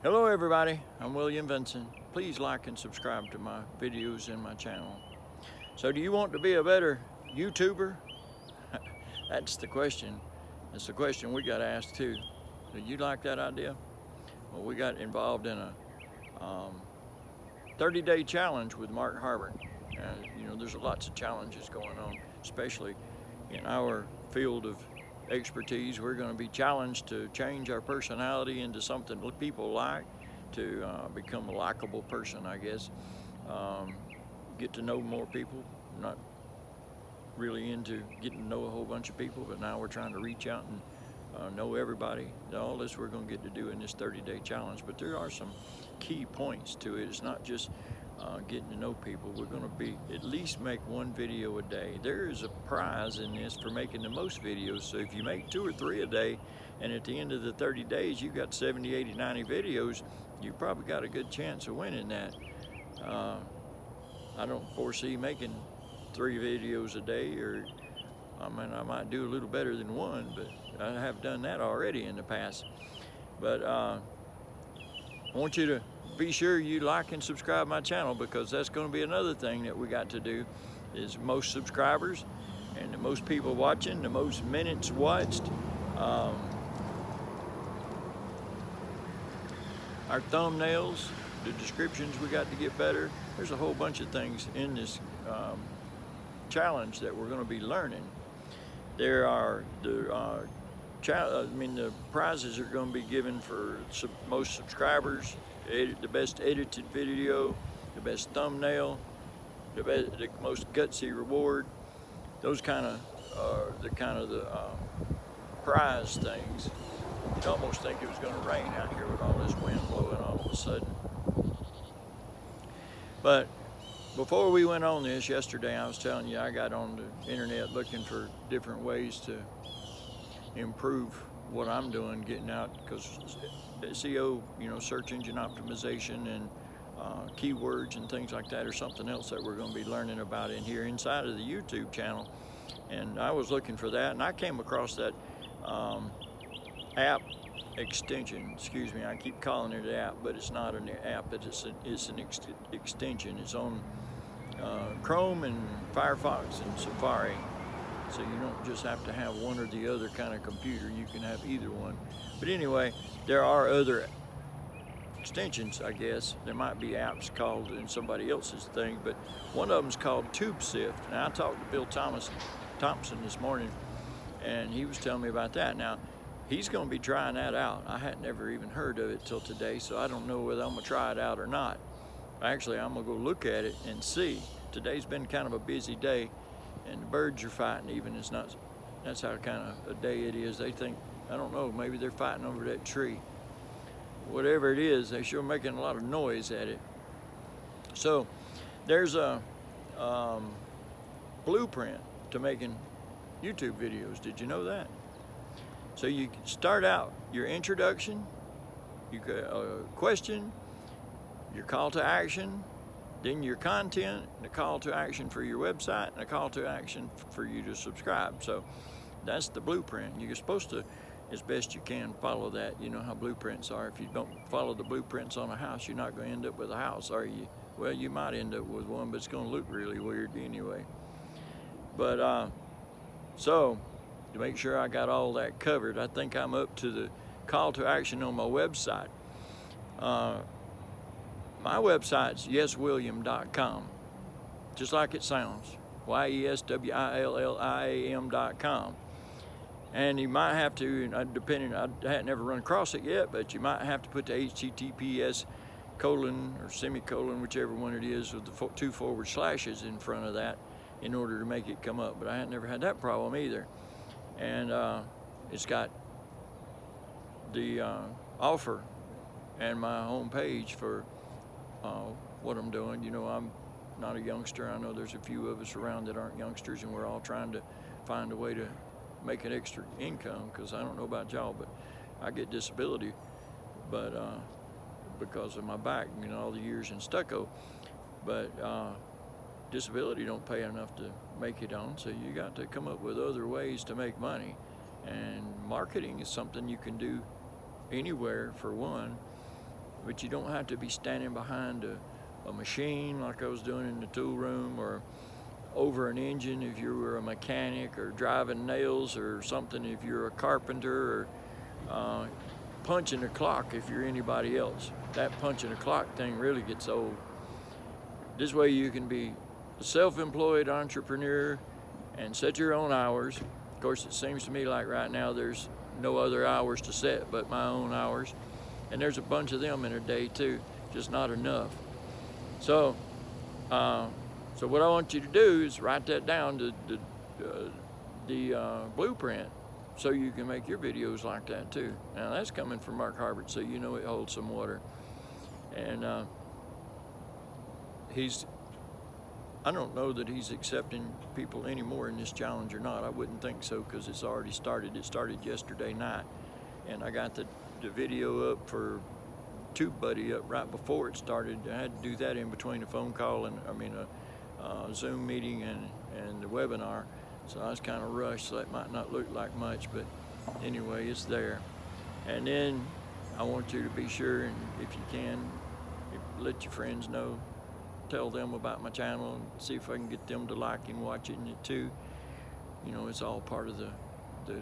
Hello everybody, I'm William Vincent. Please like and subscribe to my videos and my channel. So do you want to be a better YouTuber? That's the question. That's the question we got asked too. Do you like that idea? Well, we got involved in a 30-day challenge with Mark Harbert. There's lots of challenges going on, especially in our field of expertise. We're going to be challenged to change our personality into something people like, to become a likable person, I guess. Get to know more people. Not really into getting to know a whole bunch of people, but now we're trying to reach out and know everybody. All this we're going to get to do in this 30-day challenge, but there are some key points to it. It's not just getting to know people. We're going to be at least make one video a day. There is a prize in this for making the most videos. So if you make 2 or 3 a day, and at the end of the 30 days you got 70, 80, 90 videos, you probably got a good chance of winning that. I don't foresee making 3 videos a day, or I might do a little better than 1, but I have done that already in the past. But I want you to be sure you like and subscribe my channel, because that's going to be another thing that we got to do, is most subscribers and the most people watching, the most minutes watched. Our thumbnails, the descriptions we got to get better. There's a whole bunch of things in this challenge that we're going to be learning. There are the prizes are going to be given for most subscribers, the best edited video, the best thumbnail, the most gutsy reward. Those kind of are the prize things. You'd almost think it was going to rain out here with all this wind blowing all of a sudden. But before we went on this yesterday, I was telling you I got on the internet looking for different ways to improve what I'm doing, getting out, because SEO, search engine optimization, and keywords and things like that are something else that we're going to be learning about in here inside of the YouTube channel. And I was looking for that, and I came across that app extension. Excuse me, I keep calling it an app, but it's not an app. It's an extension. It's on Chrome and Firefox and Safari. So you don't just have to have one or the other kind of computer. You can have either one. But anyway, there are other extensions, I guess. There might be apps called in somebody else's thing, but one of them is called TubeSift. Now, I talked to Bill Thompson this morning, and he was telling me about that. Now, he's going to be trying that out. I had never even heard of it till today, so I don't know whether I'm going to try it out or not. Actually, I'm going to go look at it and see. Today's been kind of a busy day, and the birds are fighting even. That's how kind of a day it is. They think, I don't know, maybe they're fighting over that tree. Whatever it is, they're sure making a lot of noise at it. So there's a blueprint to making YouTube videos. Did you know that? So you start out your introduction, question, your call to action, then your content, and a call to action for your website, and a call to action for you to subscribe. So that's the blueprint. You're supposed to, as best you can, follow that. You know how blueprints are. If you don't follow the blueprints on a house, you're not going to end up with a house, are you? Well, you might end up with one, but it's going to look really weird anyway. But so to make sure I got all that covered, I think I'm up to the call to action on my website. My website's yeswilliam.com, just like it sounds, YESWILLIAM.com. And you might have to, depending, I hadn't ever run across it yet, but you might have to put the HTTPS : or semicolon, whichever one it is, with the 2 forward slashes in front of that in order to make it come up. But I had never had that problem either. And it's got the offer and my home page for what I'm doing. I'm not a youngster. I know there's a few of us around that aren't youngsters, and we're all trying to find a way to make an extra income, because I don't know about y'all, but I get disability, but because of my back, all the years in stucco. But disability don't pay enough to make it on, so you got to come up with other ways to make money. And marketing is something you can do anywhere, for one. but you don't have to be standing behind a machine like I was doing in the tool room, or over an engine if you were a mechanic, or driving nails or something if you're a carpenter, or punching a clock if you're anybody else. That punching a clock thing really gets old. This way you can be a self-employed entrepreneur and set your own hours. Of course, it seems to me like right now there's no other hours to set but my own hours. And there's a bunch of them in a day too, just not enough. So what I want you to do is write that down, the blueprint, so you can make your videos like that too. Now that's coming from Mark Harbert, so you know it holds some water. And I don't know that he's accepting people anymore in this challenge or not. I wouldn't think so, because it's already started. It started yesterday night, and I got the video up for TubeBuddy up right before it started. I had to do that in between a phone call and a Zoom meeting and the webinar, so I was kind of rushed, so that might not look like much, but anyway, it's there. And then I want you to be sure, and if you can, let your friends know, tell them about my channel, and see if I can get them to like and watching it too. You know, it's all part of the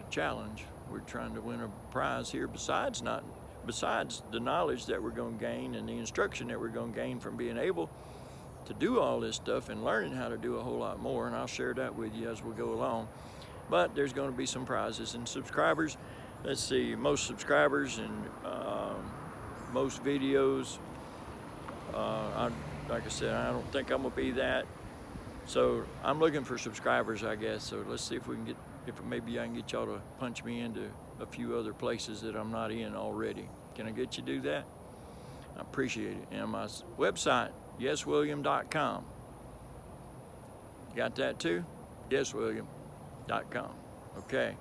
challenge. We're trying to win a prize here, besides the knowledge that we're going to gain and the instruction that we're going to gain from being able to do all this stuff and learning how to do a whole lot more, and I'll share that with you as we go along. But there's going to be some prizes and subscribers. Let's see, most subscribers and most videos. Like I said, I don't think I'm gonna be that. So I'm looking for subscribers, I guess. So let's see if we can get, if maybe I can get y'all to punch me into a few other places that I'm not in already. Can I get you to do that? I appreciate it. And my website, yeswilliam.com. Got that too? yeswilliam.com. Okay.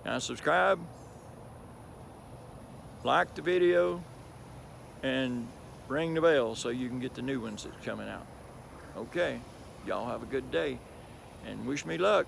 Now subscribe, like the video, and ring the bell so you can get the new ones that's coming out. Okay. Y'all have a good day and wish me luck.